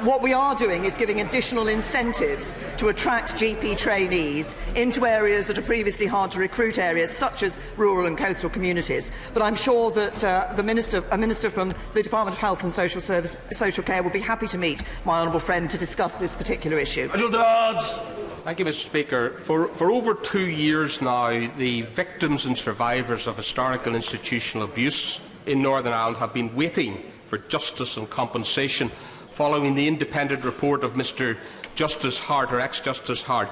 What we are doing is giving additional incentives to attract GP trainees into areas that are previously hard to recruit areas, such as rural and coastal communities. But I'm sure that a minister from the Department of Health and Social Care will be happy to meet my honourable friend to discuss this particular issue. Thank you, Mr. Speaker. For over 2 years now, the victims and survivors of historical institutional abuse in Northern Ireland have been waiting for justice and compensation following the independent report of Mr. Justice Hart, or ex-Justice Hart.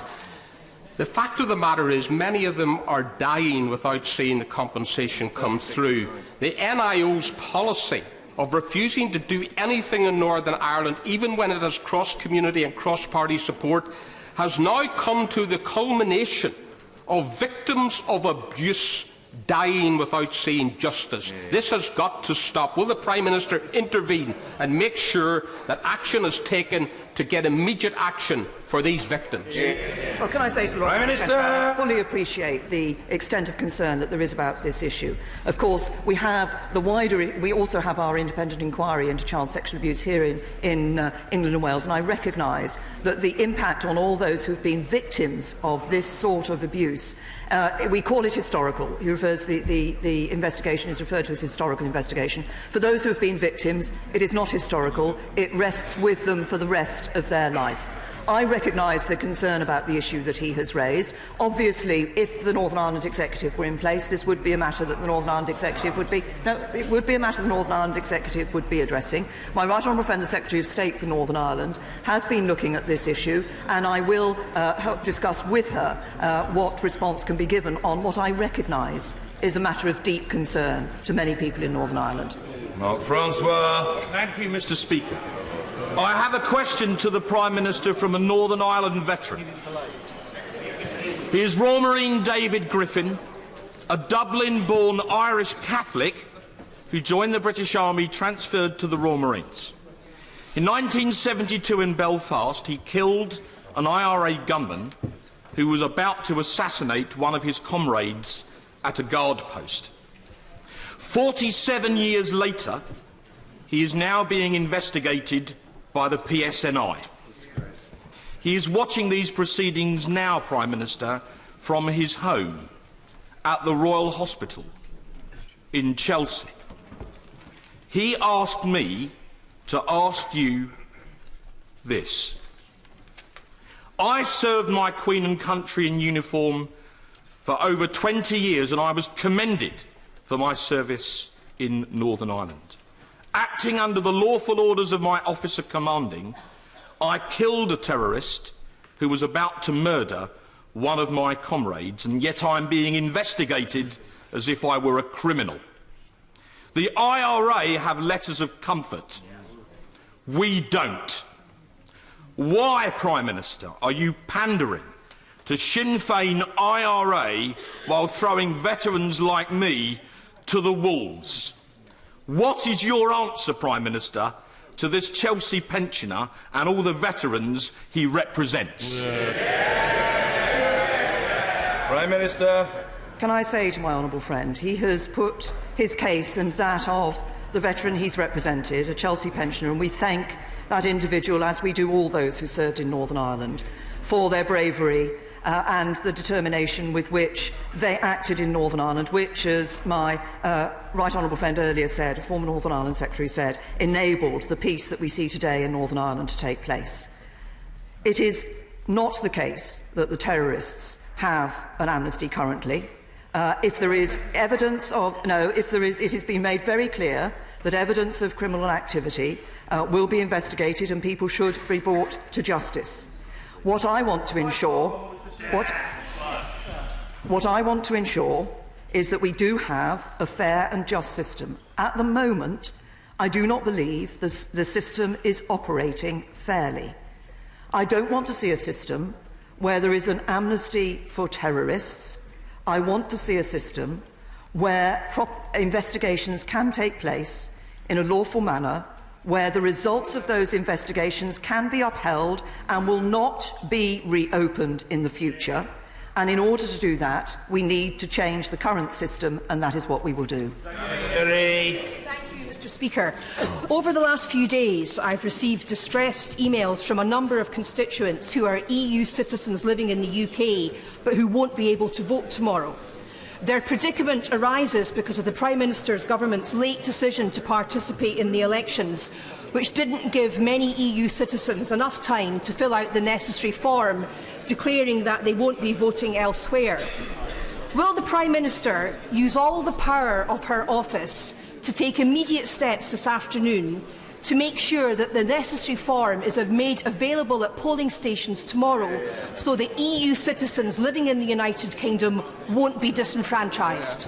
The fact of the matter is many of them are dying without seeing the compensation come through. The NIO's policy of refusing to do anything in Northern Ireland, even when it has cross-community and cross-party support, has now come to the culmination of victims of abuse dying without seeing justice. This has got to stop. Will the Prime Minister intervene and make sure that action is taken to get immediate action for these victims? Well, can I say to the Prime Minister, I fully appreciate the extent of concern that there is about this issue. Of course, we also have our independent inquiry into child sexual abuse here in England and Wales, and I recognise that the impact on all those who have been victims of this sort of abuse, we call it historical. The investigation is referred to as historical investigation. For those who have been victims, it is not historical. It rests with them for the rest of their life. I recognise the concern about the issue that he has raised. Obviously, if the Northern Ireland Executive were in place, this would be a matter that the Northern Ireland Executive would be addressing. My right honourable friend, the Secretary of State for Northern Ireland, has been looking at this issue, and I will help discuss with her what response can be given on what I recognise is a matter of deep concern to many people in Northern Ireland. Mark Francois. Thank you, Mr. Speaker. I have a question to the Prime Minister from a Northern Ireland veteran. He is Royal Marine David Griffin, a Dublin-born Irish Catholic who joined the British Army, transferred to the Royal Marines. In 1972 in Belfast, he killed an IRA gunman who was about to assassinate one of his comrades at a guard post. 47 years later, he is now being investigated by the PSNI. He is watching these proceedings now, Prime Minister, from his home at the Royal Hospital in Chelsea. He asked me to ask you this. I served my Queen and country in uniform for over 20 years, and I was commended for my service in Northern Ireland. Acting under the lawful orders of my officer commanding, I killed a terrorist who was about to murder one of my comrades, and yet I am being investigated as if I were a criminal. The IRA have letters of comfort. We don't. Why, Prime Minister, are you pandering to Sinn Féin IRA while throwing veterans like me to the wolves? What is your answer, Prime Minister, to this Chelsea pensioner and all the veterans he represents? Prime Minister. Can I say to my honourable friend, he has put his case and that of the veteran he's represented, a Chelsea pensioner, and we thank that individual, as we do all those who served in Northern Ireland, for their bravery and the determination with which they acted in Northern Ireland, which, as my right honourable friend earlier said, former Northern Ireland Secretary said, enabled the peace that we see today in Northern Ireland to take place. It is not the case that the terrorists have an amnesty currently. If there is evidence of... No, if there is, it has been made very clear that evidence of criminal activity will be investigated and people should be brought to justice. What I want to ensure... What I want to ensure is that we do have a fair and just system. At the moment, I do not believe the system is operating fairly. I don't want to see a system where there is an amnesty for terrorists. I want to see a system where investigations can take place in a lawful manner, where the results of those investigations can be upheld and will not be reopened in the future. And in order to do that, we need to change the current system, and that is what we will do. Mr. Speaker, over the last few days I've received distressed emails from a number of constituents who are EU citizens living in the UK but who won't be able to vote tomorrow. Their predicament arises because of the Prime Minister's government's late decision to participate in the elections, which didn't give many EU citizens enough time to fill out the necessary form declaring that they won't be voting elsewhere. Will the Prime Minister use all the power of her office to take immediate steps this afternoon to make sure that the necessary form is made available at polling stations tomorrow so that EU citizens living in the United Kingdom won't be disenfranchised?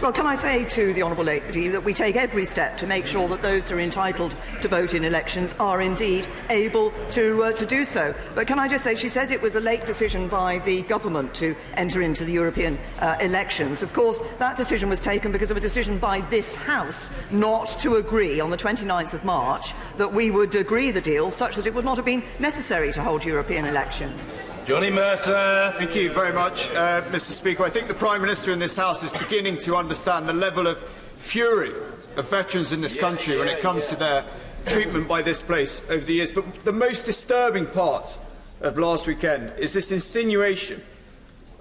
Well, can I say to the honourable lady that we take every step to make sure that those who are entitled to vote in elections are indeed able to do so. But can I just say, she says it was a late decision by the government to enter into the European elections. Of course, that decision was taken because of a decision by this House not to agree on the 29th of March that we would agree the deal such that it would not have been necessary to hold European elections. Johnny Mercer. Thank you very much, Mr. Speaker. I think the Prime Minister in this House is beginning to understand the level of fury of veterans in this country when it comes to their treatment by this place over the years. But the most disturbing part of last weekend is this insinuation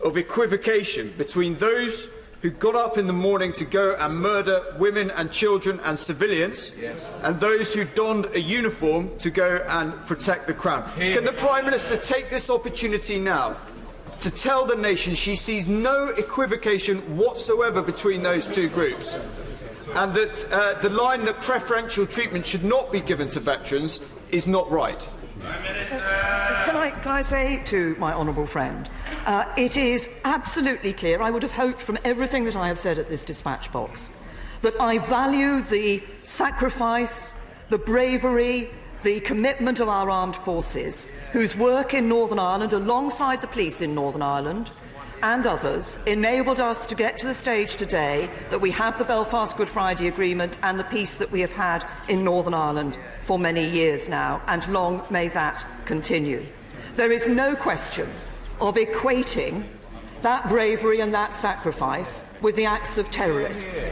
of equivocation between those who got up in the morning to go and murder women and children and civilians, and those who donned a uniform to go and protect the Crown. Can the Prime Minister take this opportunity now to tell the nation she sees no equivocation whatsoever between those two groups, and that the line that preferential treatment should not be given to veterans is not right? Can I say to my honourable friend, it is absolutely clear, I would have hoped from everything that I have said at this dispatch box, that I value the sacrifice, the bravery, the commitment of our armed forces, whose work in Northern Ireland, alongside the police in Northern Ireland and others, enabled us to get to the stage today that we have the Belfast Good Friday Agreement and the peace that we have had in Northern Ireland for many years now, and long may that continue. There is no question of equating that bravery and that sacrifice with the acts of terrorists.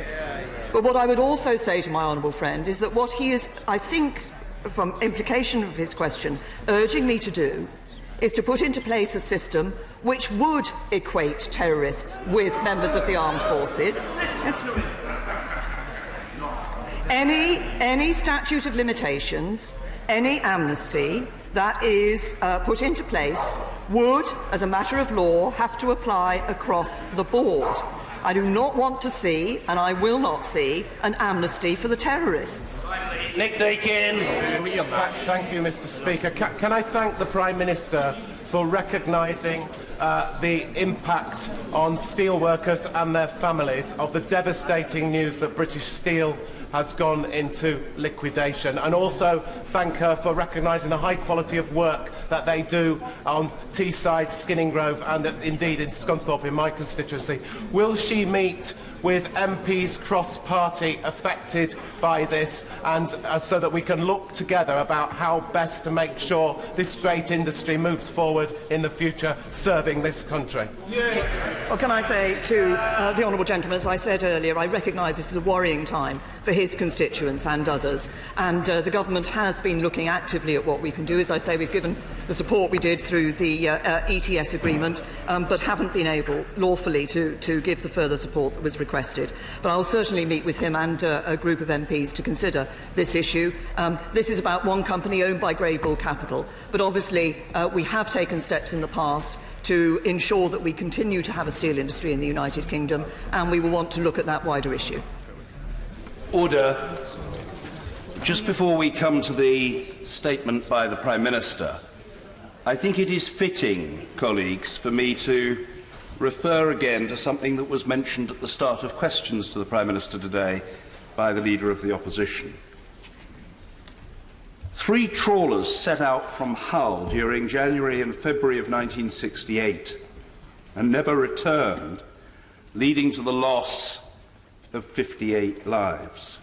But what I would also say to my honourable friend is that what he is, I think, from implication of his question, urging me to do is to put into place a system which would equate terrorists with members of the armed forces. Any statute of limitations, any amnesty that is put into place would, as a matter of law, have to apply across the board. I do not want to see, and I will not see, an amnesty for the terrorists. Nick Deakin. Thank you, Mr. Speaker. Can I thank the Prime Minister for recognising the impact on steelworkers and their families of the devastating news that British Steel has gone into liquidation, and also thank her for recognising the high quality of work that they do on Teesside, Skinning Grove and indeed in Scunthorpe in my constituency. Will she meet with MPs cross-party affected by this, and so that we can look together about how best to make sure this great industry moves forward in the future, serving this country? Well, can I say to the honourable gentleman, as I said earlier, I recognise this is a worrying time for his constituents and others, and the government has been looking actively at what we can do. As I say, we've given the support we did through the ETS agreement, but haven't been able lawfully to give the further support that was requested. But I'll certainly meet with him and a group of MPs to consider this issue. This is about one company owned by Grey Bull Capital, but obviously we have taken steps in the past to ensure that we continue to have a steel industry in the United Kingdom, and we will want to look at that wider issue. Order. Just before we come to the statement by the Prime Minister, I think it is fitting, colleagues, for me to refer again to something that was mentioned at the start of questions to the Prime Minister today by the Leader of the Opposition. 3 trawlers set out from Hull during January and February of 1968 and never returned, leading to the loss of 58 lives.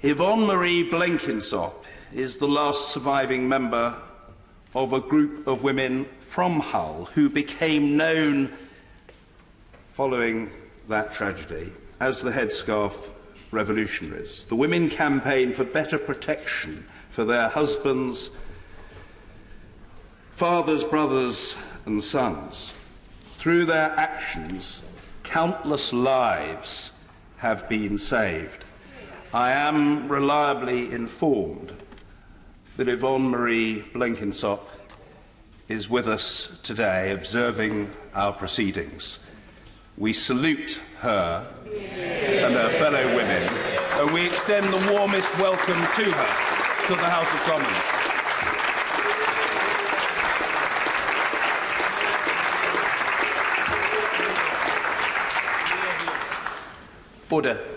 Yvonne Marie Blenkinsop is the last surviving member of a group of women from Hull who became known following that tragedy as the Headscarf Revolutionaries. The women campaigned for better protection for their husbands, fathers, brothers and sons. Through their actions, countless lives have been saved. I am reliably informed that Yvonne Marie Blenkinsop is with us today observing our proceedings. We salute her and her fellow women, and we extend the warmest welcome to her to the House of Commons. Order.